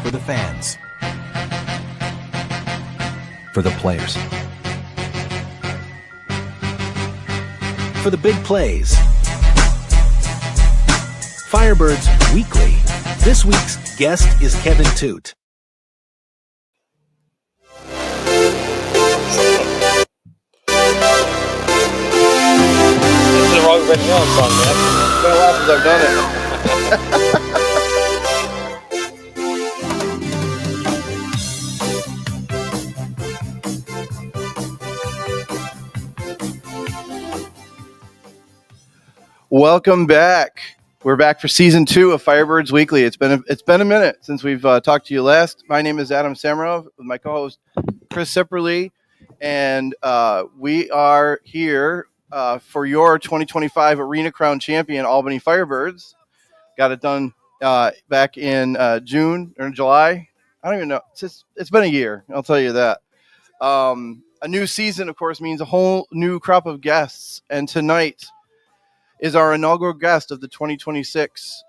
For the fans. For the players. For the big plays. Firebirds Weekly. This week's guest is Kevin Toote. This is the wrong Benny Hill song, man. It's been a while since I've done it. Welcome back. We're back for season 2 of Firebirds Weekly. It's been a minute since we've talked to you last. My name is Adam Samarov with my co-host Chris Sipperly, and we are here for your 2025 Arena Crown champion Albany Firebirds. Got it done back in June or July. I don't even know. It's been a year. I'll tell you that. A new season, of course, means a whole new crop of guests, and tonight is our inaugural guest of the 2026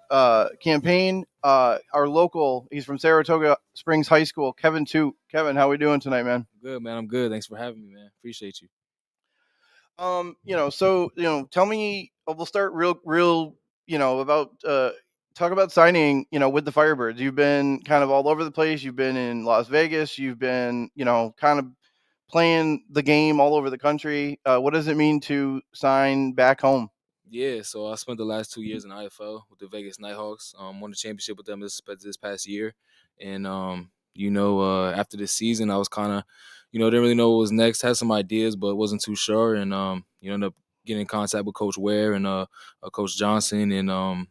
campaign. Our local, he's from Saratoga Springs High School, Kevin Toote. Kevin, how we doing tonight, man? Good, man. I'm good. Thanks for having me, man. Appreciate you. Tell me. We'll start real. About talk about signing. With the Firebirds. You've been kind of all over the place. You've been in Las Vegas. You've been, kind of playing the game all over the country. What does it mean to sign back home? Yeah, so I spent the last 2 years in IFL with the Vegas Nighthawks. Won the championship with them this past year. And, after this season, I was kind of, didn't really know what was next. Had some ideas, but wasn't too sure. And, ended up getting in contact with Coach Ware and Coach Johnson. And,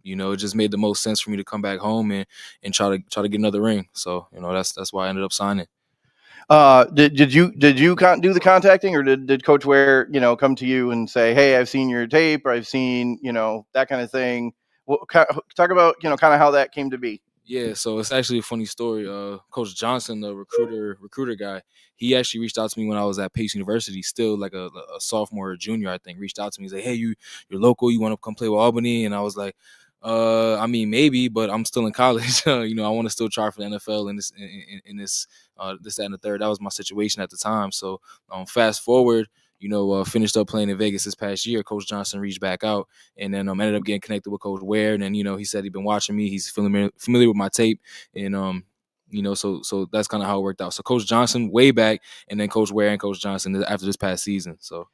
it just made the most sense for me to come back home and try to get another ring. So, that's why I ended up signing. Did you do the contacting, or did Coach Ware, come to you and say, hey, I've seen your tape, or I've seen, that kind of thing? Talk about, kind of how that came to be. Yeah, so it's actually a funny story. Coach Johnson, the recruiter guy, he actually reached out to me when I was at Pace University, still like a sophomore or junior, I think. Reached out to me. He's like, hey, you're local, you want to come play with Albany? And I was like, maybe, but I'm still in college. I want to still try for the NFL in this, that, and the third. That was my situation at the time. So, fast forward, finished up playing in Vegas this past year. Coach Johnson reached back out, and then ended up getting connected with Coach Ware. And then, he said he'd been watching me. He's familiar with my tape, and so that's kind of how it worked out. So Coach Johnson way back, and then Coach Ware and Coach Johnson after this past season. So.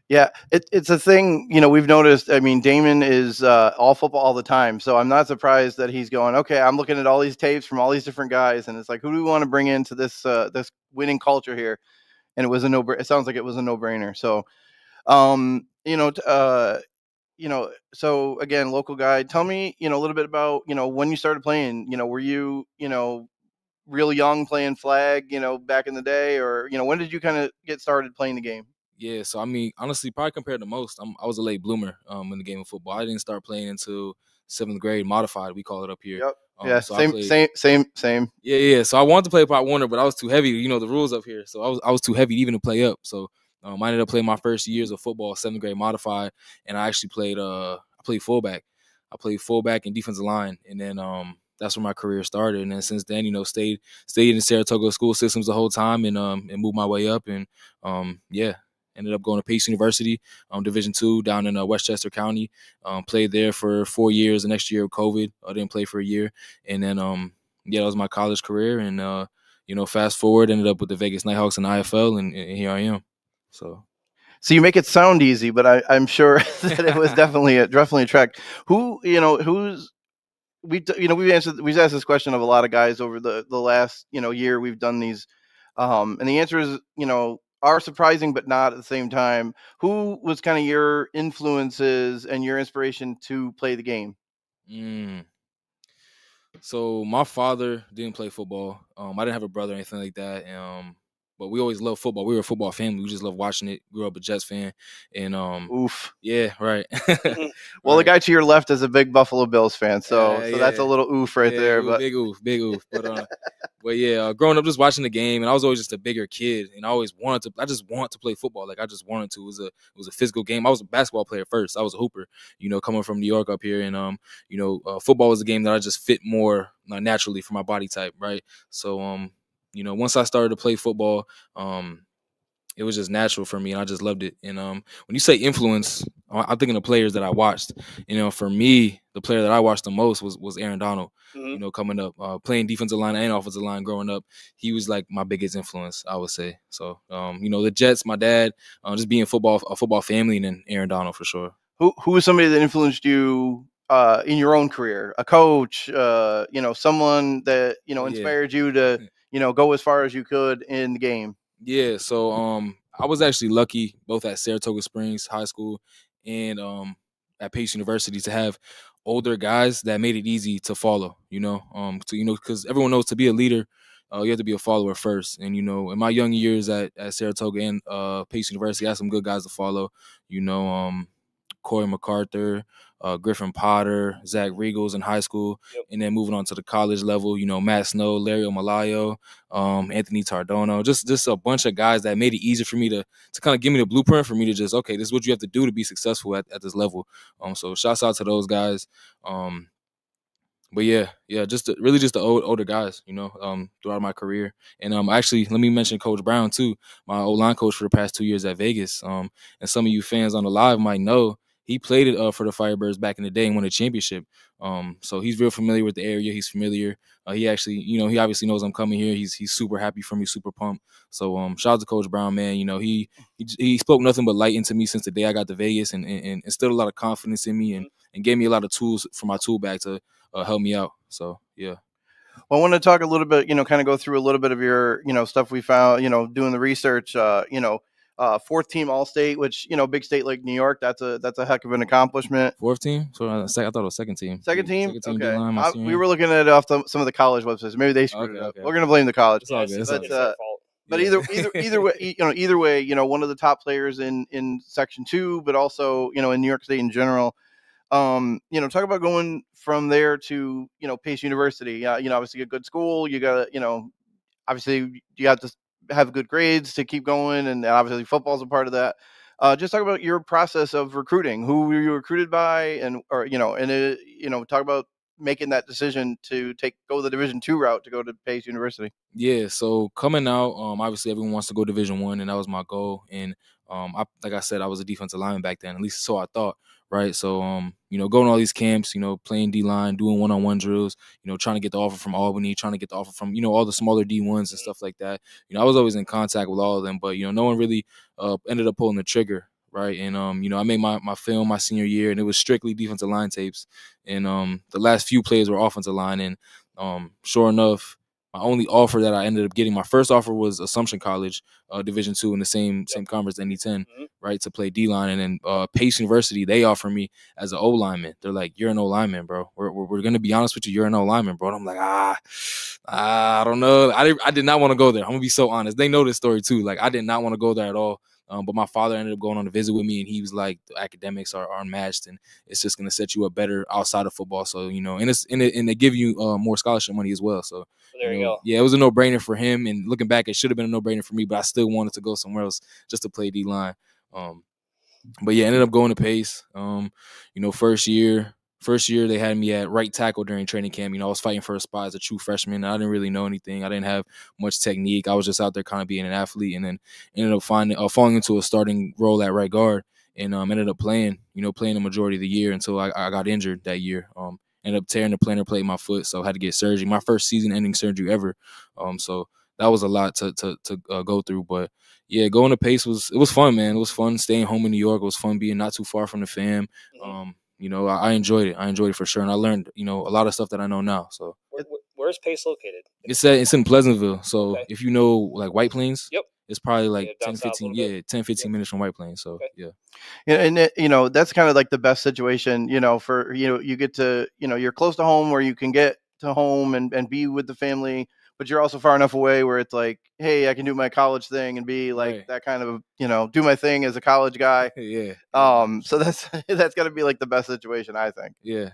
Yeah, it's a thing, we've noticed. I mean, Damon is all football all the time. So I'm not surprised that he's going, okay, I'm looking at all these tapes from all these different guys. And it's like, who do we want to bring into this winning culture here? And it was it sounds like it was a no-brainer. So, so again, local guy, tell me, a little bit about, when you started playing, were you, real young playing flag, back in the day, or, when did you kind of get started playing the game? Yeah, so I mean, honestly, probably compared to most, I was a late bloomer in the game of football. I didn't start playing until 7th grade, modified, we call it up here. Yep. Yeah, So same. Yeah. So I wanted to play Pop Warner, but I was too heavy. The rules up here, so I was too heavy even to play up. So I ended up playing my first years of football, 7th grade modified, and I actually played. I played fullback. I played fullback and defensive line, and then that's where my career started. And then since then, stayed in Saratoga school systems the whole time, and moved my way up, and ended up going to Pace University, Division II down in Westchester County. Played there for 4 years. The next year of COVID, I didn't play for a year. And then, that was my college career. And, fast forward, ended up with the Vegas Nighthawks in IFL, and here I am. So you make it sound easy, but I'm sure that it was definitely a track. We've asked this question of a lot of guys over the last, year we've done these. And the answer is, are surprising, but not at the same time. Who was kind of your influences and your inspiration to play the game? So my father didn't play football. I didn't have a brother or anything like that. But we always loved football. We were a football family. We just loved watching it. Grew up a Jets fan. And oof. Yeah, right. Well, right. The guy to your left is a big Buffalo Bills fan, so that's a little oof right there. But big oof. But But yeah, growing up just watching the game, and I was always just a bigger kid, and I just want to play football. Like I just wanted to. It was a physical game. I was a basketball player first. I was a hooper, coming from New York up here, and football was a game that I just fit more naturally for my body type, right? So once I started to play football, it was just natural for me, and I just loved it. And when you say influence, I'm thinking of players that I watched. For me, the player that I watched the most was Aaron Donald. Coming up, playing defensive line and offensive line growing up, he was like my biggest influence, I would say. So, the Jets, my dad, just being a football family, and then Aaron Donald for sure. Who was somebody that influenced you in your own career? A coach, someone that inspired you to go as far as you could in the game. Yeah, so I was actually lucky both at Saratoga Springs High School and at Pace University to have older guys that made it easy to follow. Because everyone knows to be a leader, you have to be a follower first. And in my young years at Saratoga and Pace University, I had some good guys to follow. Corey MacArthur, Griffin Potter, Zach Regals in high school, and then moving on to the college level, Matt Snow, Larry Omalayo, Anthony Tardono, just a bunch of guys that made it easy for me to kind of give me the blueprint for me to just, okay, this is what you have to do to be successful at this level. So shouts out to those guys. But yeah, just the older guys, throughout my career. And actually, let me mention Coach Brown too, my O-line coach for the past 2 years at Vegas. And some of you fans on the live might know he played it for the Firebirds back in the day and won a championship. So he's real familiar with the area. He's familiar. He actually, he obviously knows I'm coming here. He's super happy for me, super pumped. So shout out to Coach Brown, man. He spoke nothing but light into me since the day I got to Vegas and instilled a lot of confidence in me and gave me a lot of tools for my tool bag to help me out. So yeah. Well, I want to talk a little bit, kind of go through a little bit of your, stuff we found, doing the research, fourth team All-State, which, big state like New York, that's a heck of an accomplishment. Fourth team? So I thought it was second team. Second team? Second team. Okay. We were looking at it off some of the college websites. Maybe they screwed it up. Okay. We're going to blame the college. It's all good. It's our fault. But either way, one of the top players in Section 2, but also, in New York State in general. Talk about going from there to, Pace University. Obviously a good school. You got to, obviously you have to have good grades to keep going, and obviously football's a part of that. Just talk about your process of recruiting. Who were you recruited by, talk about making that decision to go the Division II route to go to Pace University. Yeah, so coming out, obviously everyone wants to go Division I, and that was my goal. And like I said, I was a defensive lineman back then, at least so I thought. Right. So, going to all these camps, playing D-line, doing one-on-one drills, trying to get the offer from Albany, trying to get the offer from, all the smaller D1s and stuff like that. I was always in contact with all of them, but, no one really ended up pulling the trigger. Right. And, I made my film my senior year, and it was strictly defensive line tapes. And the last few plays were offensive line. And sure enough, my only offer that I ended up getting, my first offer was Assumption College, Division II in the same conference, ND10, right, to play D-line. And then Pace University, they offer me as an O-lineman. They're like, you're an O-lineman, bro. We're going to be honest with you. You're an O-lineman, bro. And I'm like, I don't know. I did not want to go there. I'm going to be so honest. They know this story too. Like, I did not want to go there at all. But my father ended up going on a visit with me, and he was like, the academics are unmatched, and it's just going to set you up better outside of football. So, and they give you more scholarship money as well. So there you go. Yeah, it was a no-brainer for him. And looking back, it should have been a no-brainer for me, but I still wanted to go somewhere else just to play D-line. But yeah, ended up going to Pace. First year they had me at right tackle during training camp. I was fighting for a spot as a true freshman. I didn't really know anything. I didn't have much technique. I was just out there kind of being an athlete, and then ended up falling into a starting role at right guard, and ended up playing the majority of the year until I got injured that year. Ended up tearing the plantar plate in my foot, so I had to get surgery. My first season-ending surgery ever. So that was a lot to go through. But yeah, going to Pace was fun, man. It was fun staying home in New York. It was fun being not too far from the fam. I enjoyed it. I enjoyed it for sure, and I learned a lot of stuff that I know now. So where's Pace located? It's in Pleasantville. So if you know like White Plains, yep. It's probably like 10, 15 minutes from White Plains. So yeah. And that's kind of like the best situation, for you get to you're close to home where you can get to home and be with the family, but you're also far enough away where it's like, hey, I can do my college thing and be like that kind of do my thing as a college guy. Yeah. So that's got to be like the best situation, I think. Yeah.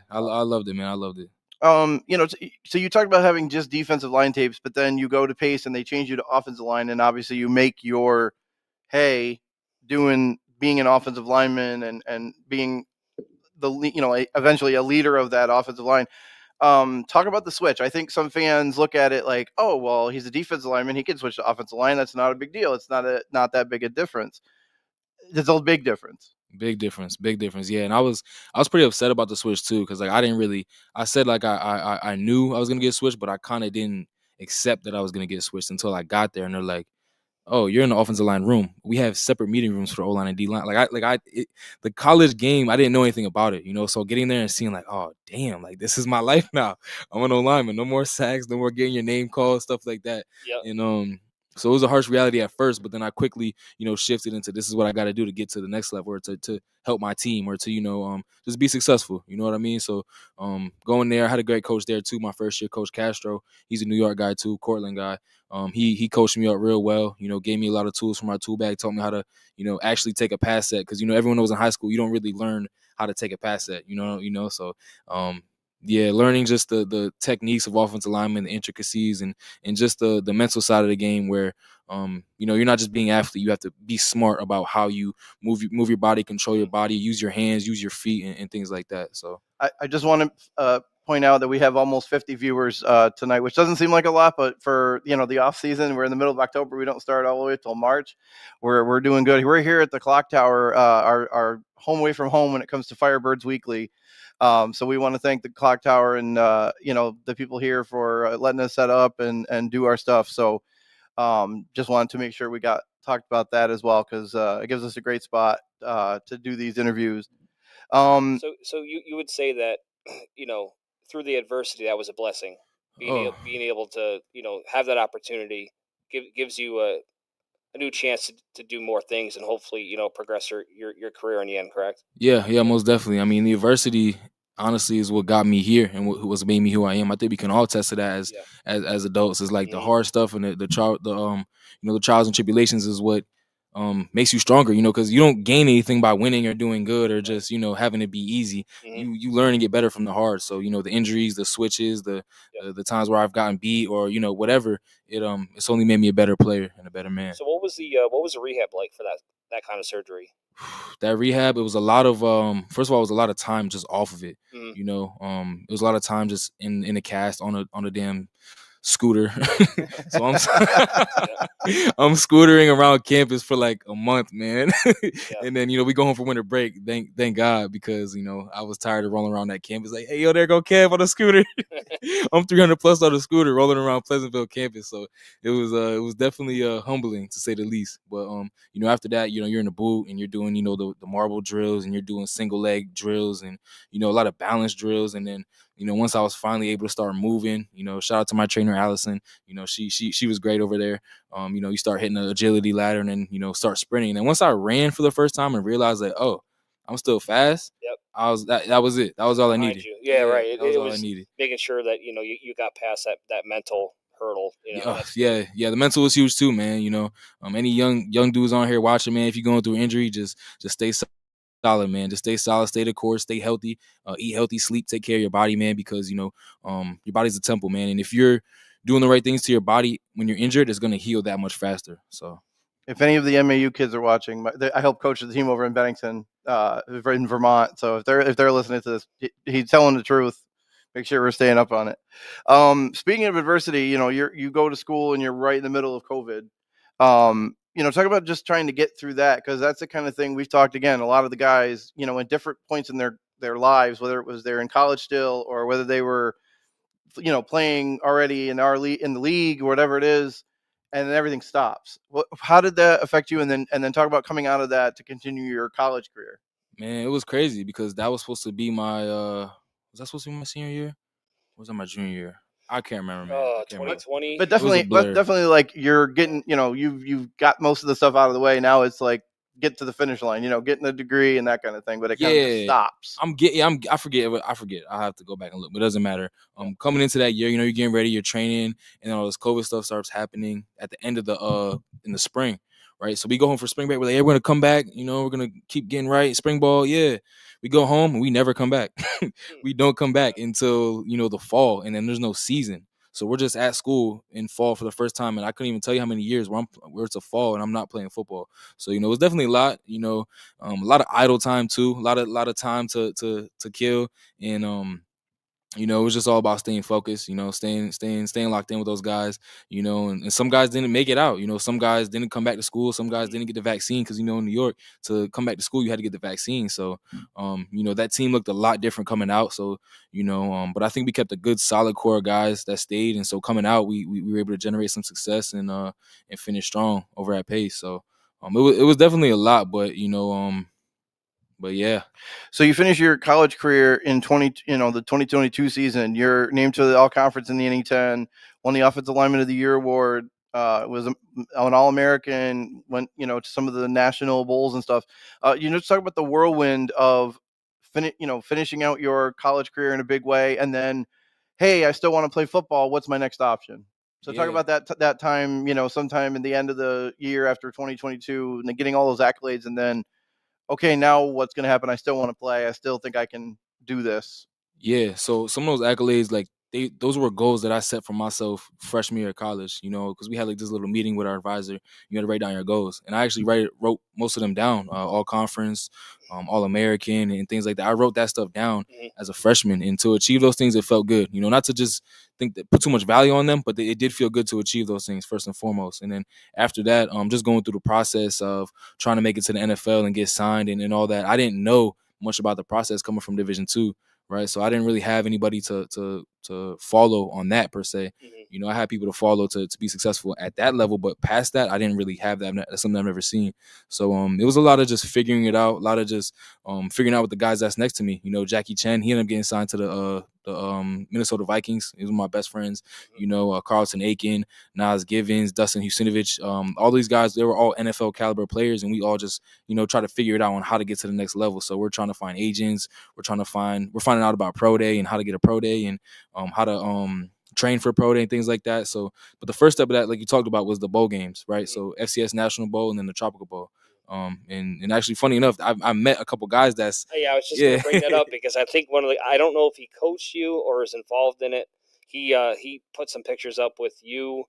I loved it, man. I loved it. So you talked about having just defensive line tapes, but then you go to Pace and they change you to offensive line, and obviously you make your hay being an offensive lineman and being eventually a leader of that offensive line. Talk about the switch. I think some fans look at it like, oh, well, he's a defensive lineman, he can switch to offensive line. That's not a big deal. It's not that big a difference. There's a big difference. Big difference. Yeah, and I was pretty upset about the switch too, because like I didn't really. I said like I knew I was gonna get switched, but I kind of didn't accept that I was gonna get switched until I got there, and they're like, "Oh, you're in the offensive line room. We have separate meeting rooms for the O line and D line." The college game, I didn't know anything about it, you know. So getting there and seeing like, oh damn, like this is my life now. I'm an O lineman. No more sacks, no more getting your name called, stuff like that. Yep. And so it was a harsh reality at first, but then I quickly, shifted into this is what I got to do to get to the next level, or to help my team, or to just be successful. You know what I mean? So going there, I had a great coach there too. My first year, Coach Castro. He's a New York guy too, Cortland guy. He coached me up real well. Gave me a lot of tools from my tool bag. Taught me how to actually take a pass set, because everyone knows in high school you don't really learn how to take a pass set. So yeah, learning just the techniques of offensive linemen, the intricacies, and just the mental side of the game, where you're not just being an athlete. You have to be smart about how you move your body, control your body, use your hands, use your feet, and things like that. So I just want to point out that we have almost 50 viewers tonight, which doesn't seem like a lot, but for the off season, we're in the middle of October. We don't start all the way till March. We're doing good. We're here at the Clock Tower, our home away from home when it comes to Firebirds Weekly. So we want to thank the Clock Tower and the people here for letting us set up and do our stuff. So just wanted to make sure we talked about that as well, because it gives us a great spot to do these interviews. So you would say that through the adversity, that was a blessing. Being able to have that opportunity gives you a new chance to do more things and hopefully progress your career in the end. Correct? Yeah, most definitely. I mean, the adversity honestly is what got me here and what's made me who I am. I think we can all attest to that as adults. It's like the hard stuff and the trials and tribulations is what makes you stronger, because you don't gain anything by winning or doing good or just having it be easy. You learn and get better from the hard. So the injuries, the switches, the times where I've gotten beat or whatever, it's only made me a better player and a better man. So what was the rehab like for that kind of surgery? That rehab, it was a lot of first of all, it was a lot of time just off of it. It was a lot of time just in the cast on a damn scooter. So I'm scootering around campus for like a month, man. And then we go home for winter break. Thank God, because I was tired of rolling around that campus like, hey, yo, there go Kev on a scooter. I'm 300 plus on a scooter rolling around Pleasantville campus. So it was definitely humbling, to say the least. But after that, you're in the boot and you're doing the marble drills and you're doing single leg drills and a lot of balance drills. And then once I was finally able to start moving, shout out to my trainer Allison. She was great over there. You start hitting the agility ladder and then start sprinting. And once I ran for the first time and realized that, oh, I'm still fast. Yep. That was it. That was all I needed. Yeah, right. That was all I needed. Making sure that you got past that mental hurdle. Yeah. The mental was huge too, man. Any young dudes on here watching, man, if you're going through injury, just stay solid, man. Just stay solid, stay the course, stay healthy, eat healthy, sleep, take care of your body, man, because your body's a temple, man. And if you're doing the right things to your body when you're injured, it's going to heal that much faster. So if any of the MAU kids are watching, I help coach the team over in Bennington, in Vermont. So if they're listening to this, he's telling the truth. Make sure we're staying up on it. Speaking of adversity, you go to school and you're right in the middle of COVID. Talk about just trying to get through that, because that's the kind of thing we've talked again. A lot of the guys, in different points in their lives, whether it was they're in college still or whether they were, playing already in the league or whatever it is, and then everything stops. How did that affect you? And then talk about coming out of that to continue your college career. Man, it was crazy because that was supposed to be my was that supposed to be my senior year? Or was that my junior year? I can't remember, man. 2020. But definitely like you're getting, you've got most of the stuff out of the way. Now it's like get to the finish line, getting the degree and that kind of thing. But it kind of just stops. I forget. I have to go back and look, but it doesn't matter. Coming into that year, you're getting ready, you're training, and then all this COVID stuff starts happening at the end of in the spring. right? So we go home for spring break. We're like, hey, we're gonna come back. We're gonna keep getting right. Spring ball, yeah. We go home and we never come back. We don't come back until the fall, and then there's no season. So we're just at school in fall for the first time, and I couldn't even tell you how many years where it's a fall and I'm not playing football. So it's definitely a lot. A lot of idle time too, a lot of time to kill, and it was just all about staying focused, staying locked in with those guys, and some guys didn't make it out. Some guys didn't come back to school. Some guys didn't get the vaccine because, in New York, to come back to school, you had to get the vaccine. So, that team looked a lot different coming out. So, but I think we kept a good, solid core of guys that stayed. And so coming out, we were able to generate some success and finish strong over at Pace. So, it was definitely a lot, but yeah. So you finish your college career in the 2022 season. You're named to the All Conference in the NE10, won the Offensive Lineman of the Year award. Was an All-American. Went to some of the national bowls and stuff. Just talk about the whirlwind of finishing out your college career in a big way, and then, hey, I still want to play football. What's my next option? So talk about that time. Sometime in the end of the year after 2022, and then getting all those accolades, and then, okay, now what's going to happen? I still want to play. I still think I can do this. Yeah. So some of those accolades, like those were goals that I set for myself freshman year of college, because we had like this little meeting with our advisor. You had to write down your goals. And I actually wrote most of them down, all conference, all American and things like that. I wrote that stuff down as a freshman, and to achieve those things, it felt good, not to just put too much value on them, but it did feel good to achieve those things first and foremost. And then after that, just going through the process of trying to make it to the NFL and get signed and all that. I didn't know much about the process coming from Division II. Right. So I didn't really have anybody to follow on that per se. I had people to follow to be successful at that level, but past that, I didn't really have that. That's something I've never seen. So it was a lot of just figuring it out, a lot of just figuring out with the guys that's next to me. Jackie Chen, he ended up getting signed to the Minnesota Vikings. He was one of my best friends. Carlton Aiken, Nas Givens, Dustin Husinovich, all these guys, they were all NFL caliber players, and we all just try to figure it out on how to get to the next level. So we're trying to find agents. We're finding out about pro day and how to get a pro day and how to train for pro day and things like that. So, but the first step of that, like you talked about, was the bowl games, right? So FCS National Bowl and then the Tropical Bowl. And actually, funny enough, I met a couple guys that's I was just going to bring that up because I think I don't know if he coached you or is involved in it. He put some pictures up with you,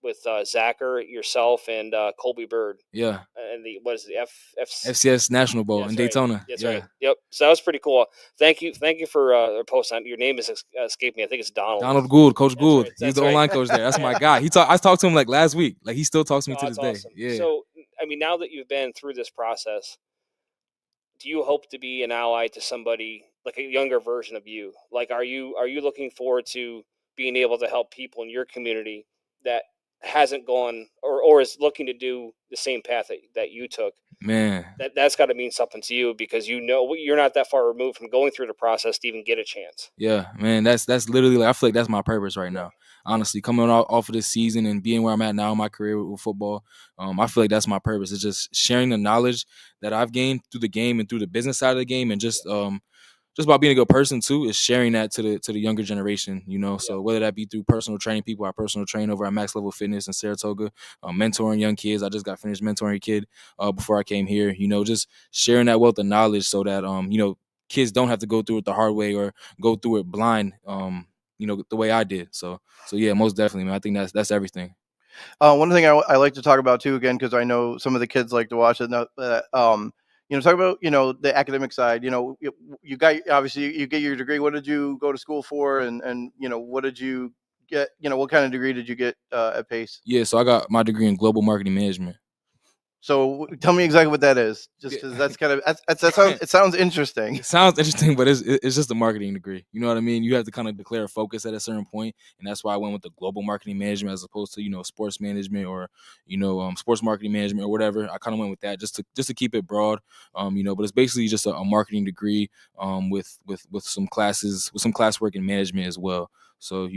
with Zacher, yourself, and Colby Bird. Yeah. And the FCS National Bowl in Daytona. Right. That's right. Yep. So that was pretty cool. Thank you for post on. Your name is escaped me. I think it's Donald. Donald Gould, Coach Gould. Right. He's the online coach there. That's my guy. I talked to him like last week. Like he still talks to me to this day. Awesome. Yeah. So now that you've been through this process, do you hope to be an ally to somebody like a younger version of you? Like, are you looking forward to being able to help people in your community that hasn't gone or is looking to do the same path that you took? Man, that's got to mean something to you because you're not that far removed from going through the process to even get a chance. Yeah, man, that's literally I feel like that's my purpose right now. Honestly, coming off of this season and being where I'm at now in my career with football, I feel like that's my purpose. It's just sharing the knowledge that I've gained through the game and through the business side of the game, and just about being a good person too, is sharing that to the younger generation, So whether that be through personal training, people I personal train over at Max Level Fitness in Saratoga, mentoring young kids. I just got finished mentoring a kid before I came here, just sharing that wealth of knowledge so that, kids don't have to go through it the hard way or go through it blind, the way I did. So yeah, most definitely, man. I think that's everything. One thing I like to talk about too, again, because I know some of the kids like to watch it. Talk about the academic side. You got obviously you get your degree. What did you go to school for, and what did you get? What kind of degree did you get at Pace? Yeah, so I got my degree in global marketing management. So tell me exactly what that is, just because that's kind of it sounds interesting. It sounds interesting, but it's just a marketing degree. You know what I mean? You have to kind of declare a focus at a certain point, and that's why I went with the global marketing management as opposed to sports management or sports marketing management or whatever. I kind of went with that just to keep it broad, But it's basically just a marketing degree with some classes with some classwork in management as well. So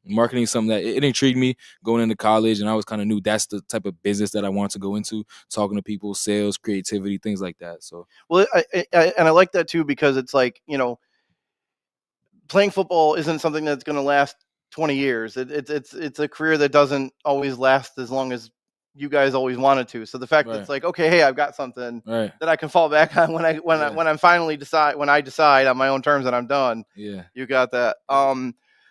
marketing is something that it intrigued me going into college, and I was kind of knew that's the type of business that I wanted to go into, talking to people, sales, creativity, things like that. So, well, I like that too, because it's like, playing football isn't something that's going to last 20 years. It's a career that doesn't always last as long as you guys always wanted to. So the fact that it's like, okay, hey, I've got something that I can fall back on when I finally decide on my own terms that I'm done. Yeah. You got that.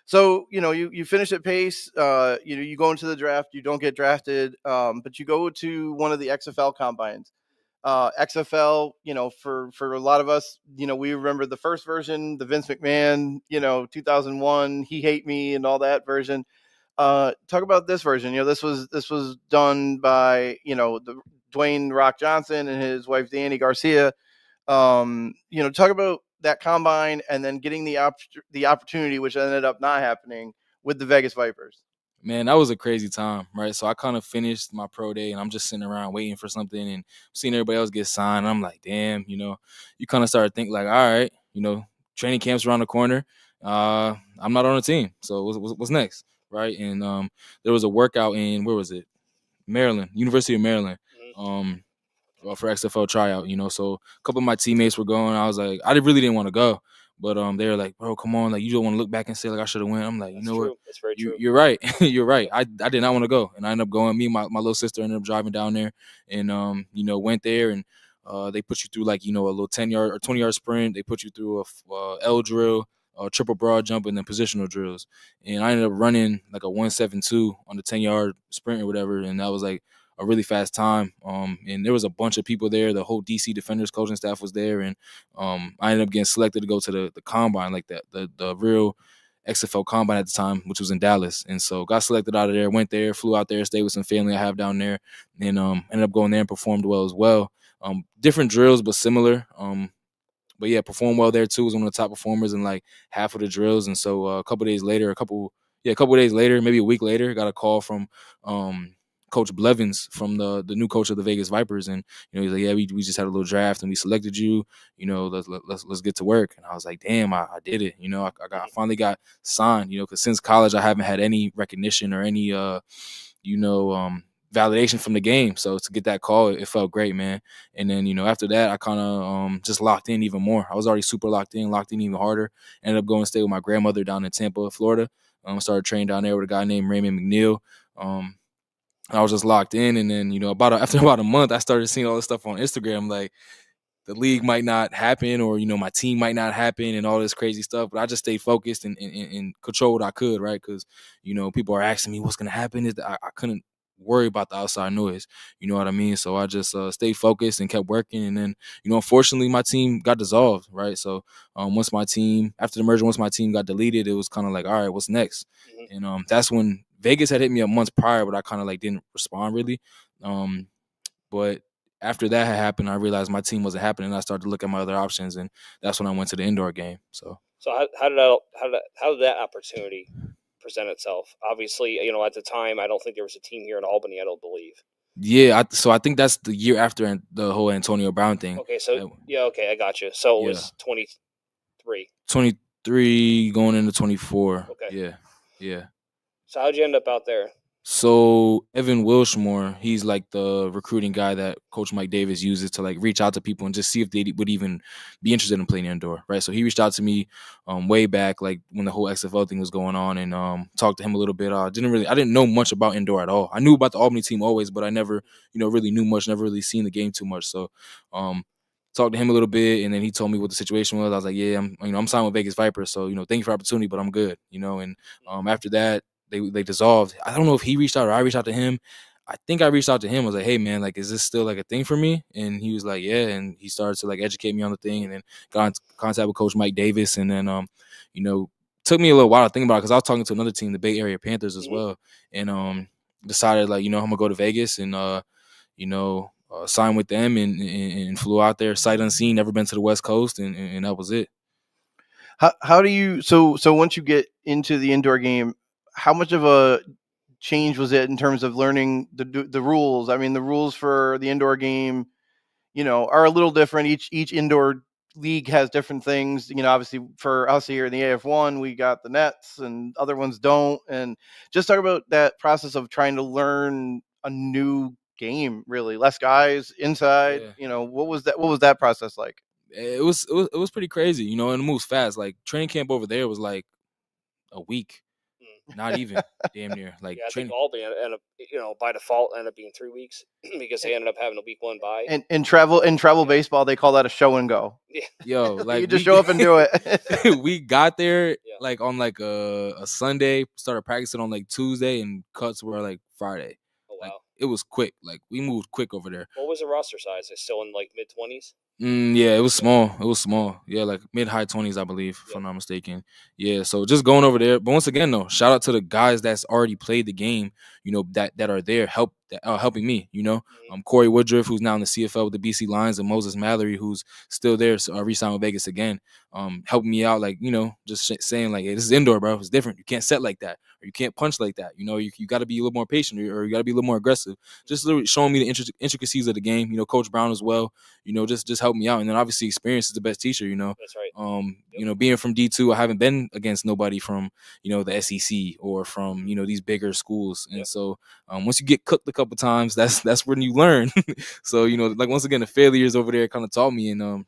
So, you finish at Pace, you go into the draft, you don't get drafted, but you go to one of the XFL combines. XFL, for a lot of us, we remember the first version, the Vince McMahon, 2001, He Hate Me and all that version. Talk about this version. This was done by, the Dwayne Rock Johnson and his wife, Danny Garcia. Talk about that combine and then getting the opportunity, which ended up not happening, with the Vegas Vipers. Man, that was a crazy time, right? So I kind of finished my pro day and I'm just sitting around waiting for something and seeing everybody else get signed. And I'm like, damn, you kind of start to think like, all right, training camp's around the corner. I'm not on the team. So what's next, right? And there was a workout in, where was it? Maryland, University of Maryland. For XFL tryout, so a couple of my teammates were going. I was like, I really didn't want to go, but they were like, bro, come on, like you don't want to look back and say like I should have went. I'm like, That's you know true. what? That's very true. You're right. You're right. I did not want to go, and I ended up going. Me and my little sister ended up driving down there, and went there, and they put you through like a little 10-yard or 20-yard sprint. They put you through a L drill, a triple broad jump, and then positional drills. And I ended up running like a 1.72 on the 10-yard sprint or whatever, and that was like a really fast time. And there was a bunch of people there. The whole DC Defenders coaching staff was there, and I ended up getting selected to go to the combine, like the real XFL combine at the time, which was in Dallas. And so got selected out of there, went there, flew out there, stayed with some family I have down there, and ended up going there and performed well as well. Different drills, but similar. But yeah, performed well there too. Was one of the top performers in like half of the drills. And so a couple days later, maybe a week later, got a call from Coach Blevins, from the new coach of the Vegas Vipers, and he's like, yeah, we just had a little draft and we selected you. Let's get to work. And I was like, damn, I did it. I finally got signed. Because since college I haven't had any recognition or any validation from the game. So to get that call, it felt great, man. And then after that, I kind of just locked in even more. I was already super locked in even harder. Ended up going to stay with my grandmother down in Tampa, Florida. Started training down there with a guy named Raymond McNeil. I was just locked in, and then after about a month, I started seeing all this stuff on Instagram, like the league might not happen, or my team might not happen, and all this crazy stuff. But I just stayed focused and control what I could, right? Because people are asking me what's gonna happen. I couldn't worry about the outside noise. You know what I mean? So I just stayed focused and kept working, and then unfortunately my team got dissolved, right? So after the merger, once my team got deleted, it was kind of like, all right, what's next? Mm-hmm. And that's when Vegas had hit me up months prior, but I kind of like didn't respond really. But after that had happened, I realized my team wasn't happening. And I started to look at my other options, and that's when I went to the indoor game. So how did that opportunity present itself? Obviously, at the time, I don't think there was a team here in Albany. I don't believe. Yeah, so I think that's the year after the whole Antonio Brown thing. Okay, so I got you. So it was 23. 23 going into 24. Okay. Yeah. So how'd you end up out there? So Evan Wilshmore, he's like the recruiting guy that Coach Mike Davis uses to like reach out to people and just see if they would even be interested in playing indoor, right? So he reached out to me way back, like when the whole XFL thing was going on, and talked to him a little bit. I didn't know much about indoor at all. I knew about the Albany team always, but I never, really knew much, never really seen the game too much. So talked to him a little bit, and then he told me what the situation was. I was like, yeah, I'm signed with Vegas Vipers, so thank you for the opportunity, but I'm good, and after that, they dissolved. I don't know if he reached out or I reached out to him. I think I reached out to him. I was like, hey man, like, is this still like a thing for me? And he was like, yeah. And he started to like educate me on the thing, and then got in contact with Coach Mike Davis. And then, took me a little while to think about it, because I was talking to another team, the Bay Area Panthers as well. And decided like, I'm gonna go to Vegas and, sign with them and flew out there sight unseen, never been to the West Coast. And that was it. How do you, so once you get into the indoor game, how much of a change was it in terms of learning the rules? I mean, the rules for the indoor game, are a little different. Each indoor league has different things. Obviously for us here in the AF1, we got the nets and other ones don't. And just talk about that process of trying to learn a new game, really. Less guys inside. Yeah. What was that process like? It was pretty crazy, and it moves fast. Like training camp over there was like a week. Not even damn near. Like Yeah, I think training. Albany ended up, by default, ended up being 3 weeks because they ended up having a week 1 bye. And in travel baseball, they call that a show and go. Yeah, Yo, like You just show up and do it. we got there Yeah. like on like a Sunday, started practicing on like Tuesday, and cuts were like Friday. oh Like wow. it was quick. Like we moved quick over there. What was the roster size? It's still in like mid-20s. Yeah, it was small. It was small. Yeah, like mid-high 20s, I believe, if Yep. I'm not mistaken. Yeah, so just going over there. But once again, though, shout out to the guys that's already played the game. That are there helping me. Mhm. Corey Woodruff, who's now in the CFL with the BC Lions, and Moses Mallory, who's still there, re-signed with Vegas again. Helping me out, like just saying like, hey, this is indoor, bro. It's different. You can't set like that, or you can't punch like that. You got to be a little more patient, or you got to be a little more aggressive. Just literally showing me the intricacies of the game. Coach Brown as well. Just help me out. And then obviously experience is the best teacher, That's right. Being from D2, I haven't been against nobody from, the SEC or from, these bigger schools. And Yep. so once you get cooked a couple times, that's when you learn. So, like once again, the failures over there kind of taught me, and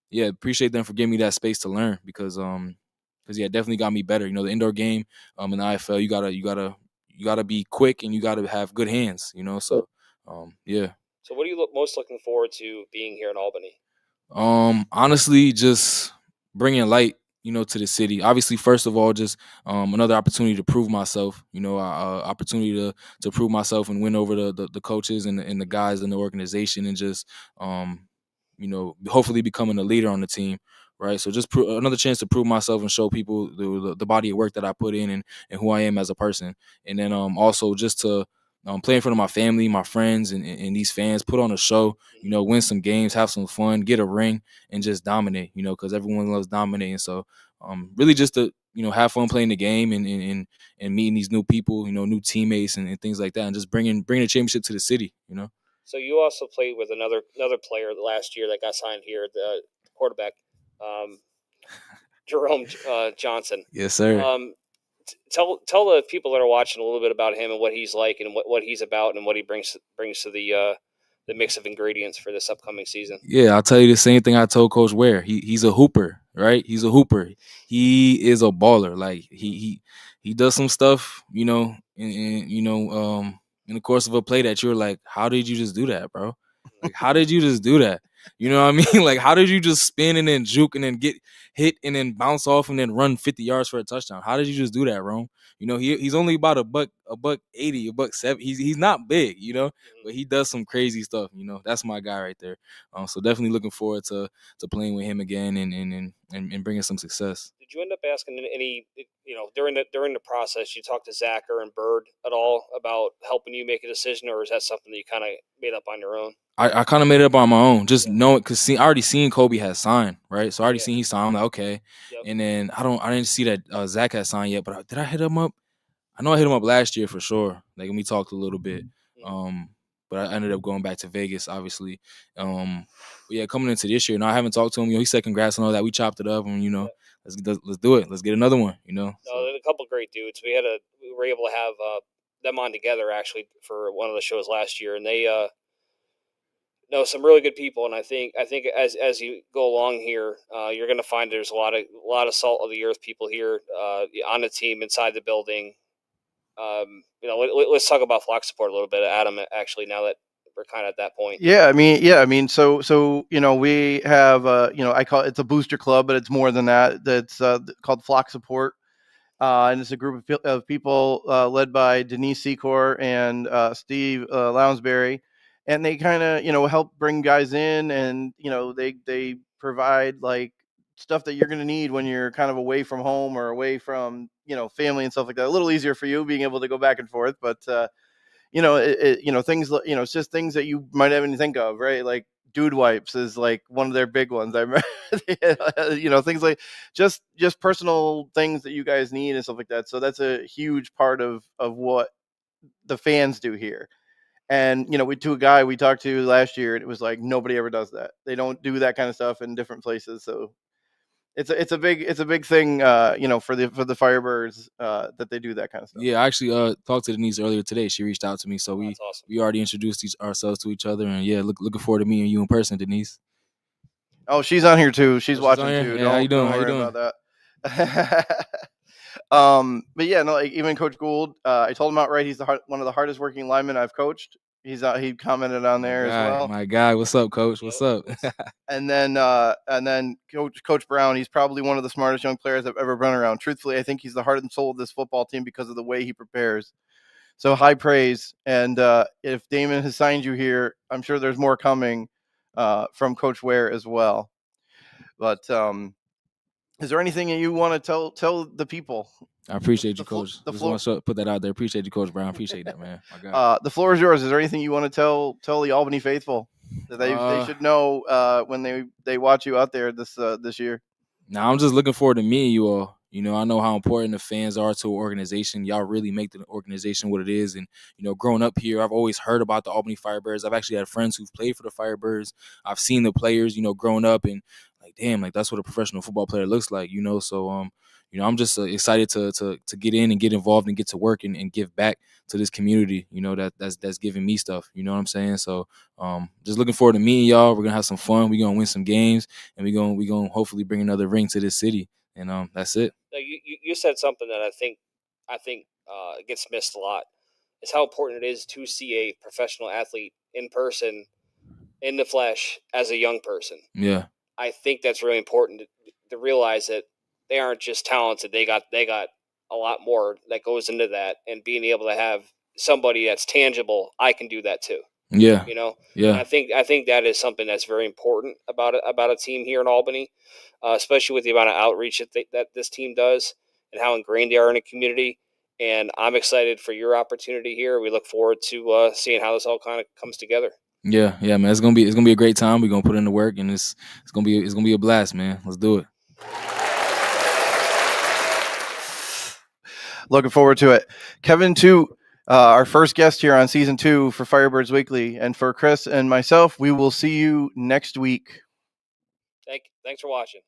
yeah, appreciate them for giving me that space to learn because yeah, it definitely got me better. The indoor game, in the IFL, you gotta be quick and you gotta have good hands, so yeah. So what are you most looking forward to being here in Albany? Honestly, just bringing light, to the city. Obviously, first of all, just another opportunity to prove myself. Opportunity to prove myself and win over the coaches and the guys in the organization, and just hopefully becoming a leader on the team. Right, so just another chance to prove myself and show people the body of work that I put in and who I am as a person, and then also just to play in front of my family, my friends, and these fans, put on a show, win some games, have some fun, get a ring, and just dominate, because everyone loves dominating. So really just to, have fun playing the game and meeting these new people, new teammates and things like that, and just bringing the championship to the city, So you also played with another player last year that got signed here, the quarterback, Jerome Johnson. Yes, sir. Tell the people that are watching a little bit about him and what he's like and what he's about and what he brings to the mix of ingredients for this upcoming season. Yeah, I'll tell you the same thing I told Coach Ware. He's a hooper, right? He's a hooper. He is a baller. Like he does some stuff, in the course of a play that you're like, how did you just do that, bro? Like, how did you just do that? You know what I mean? Like, how did you just spin and then juke and then get hit and then bounce off and then run 50 yards for a touchdown? How did you just do that, Rome? He's only about a buck 80, a buck 70. He's not big, but he does some crazy stuff. That's my guy right there. So definitely looking forward to playing with him again and bringing some success. Did you end up asking any, during the process, you talked to Zacher and Bird at all about helping you make a decision, or is that something that you kind of made up on your own? I kind of made it up on my own, just knowing, because I already seen Kobe had signed, right? So I already seen he signed. I'm like, okay. Yep. And then I didn't see that Zach had signed yet, but did I hit him up? I know I hit him up last year for sure. Like, we talked a little bit. But I ended up going back to Vegas, obviously. But yeah, coming into this year, I haven't talked to him. He said congrats and all that. We chopped it up, and let's do it. Let's get another one. No, a couple of great dudes. We were able to have them on together actually for one of the shows last year, and they know some really good people. And I think as you go along here, you're going to find there's a lot of salt of the earth people here on the team, inside the building. Let's talk about flock support a little bit, Adam. Actually, now that we're kind of at that point. Yeah, I mean, so we have I call it's a booster club, but it's more than that. That's called Flock Support, and it's a group of people led by Denise Secor and Steve Lounsbury, and they kind of help bring guys in, and they provide like stuff that you're going to need when you're kind of away from home or away from family and stuff like that. A little easier for you being able to go back and forth, but things it's just things that you might not even think of, right? Like dude wipes is like one of their big ones. I remember, things like just personal things that you guys need and stuff like that. So that's a huge part of what the fans do here. And to a guy we talked to last year, and it was like nobody ever does that. They don't do that kind of stuff in different places. So it's a big thing, for the Firebirds that they do that kind of stuff. Yeah, I actually talked to Denise earlier today. She reached out to me, so That's awesome. we already introduced ourselves to each other, and yeah, looking forward to meeting you in person, Denise. Oh, she's on here too. She's watching too. Yeah, how you doing? Don't worry about that. But yeah, no, like even Coach Gould, I told him outright he's one of the hardest working linemen I've coached. He commented on there as well. My guy, what's up, Coach? What's up? And then Coach Brown, he's probably one of the smartest young players I've ever been around. Truthfully, I think he's the heart and soul of this football team because of the way he prepares. So high praise. And if Damon has signed you here, I'm sure there's more coming from Coach Ware as well. But is there anything that you want to tell the people? I appreciate you, Coach. Just want to put that out there. Appreciate you, Coach Brown. Appreciate that, man. My God. The floor is yours. Is there anything you want to tell the Albany faithful that they should know when they watch you out there this year? Now, I'm just looking forward to meeting you all. You know, I know how important the fans are to an organization. Y'all really make the organization what it is. And, you know, growing up here, I've always heard about the Albany Firebirds. I've actually had friends who've played for the Firebirds. I've seen the players, you know, growing up, and like, damn, like that's what a professional football player looks like, you know. So, you know, I'm just excited to get in and get involved and get to work and give back to this community, you know, that's giving me stuff. You know what I'm saying? So just looking forward to meeting y'all. We're gonna have some fun. We're gonna win some games, and we're gonna hopefully bring another ring to this city. And that's it. You said something that I think gets missed a lot. Is how important it is to see a professional athlete in person, in the flesh, as a young person. Yeah, I think that's really important to realize that they aren't just talented. They got a lot more that goes into that, and being able to have somebody that's tangible. I can do that too. Yeah, you know. Yeah, and I think that is something that's very important about a team here in Albany, especially with the amount of outreach that this team does and how ingrained they are in the community. And I'm excited for your opportunity here. We look forward to seeing how this all kind of comes together. Yeah, man. It's gonna be a great time. We're gonna put in the work, and it's gonna be a blast, man. Let's do it. Looking forward to it. Kevin Toote, our first guest here on season 2 for Firebirds Weekly. And for Chris and myself, we will see you next week. Thanks for watching.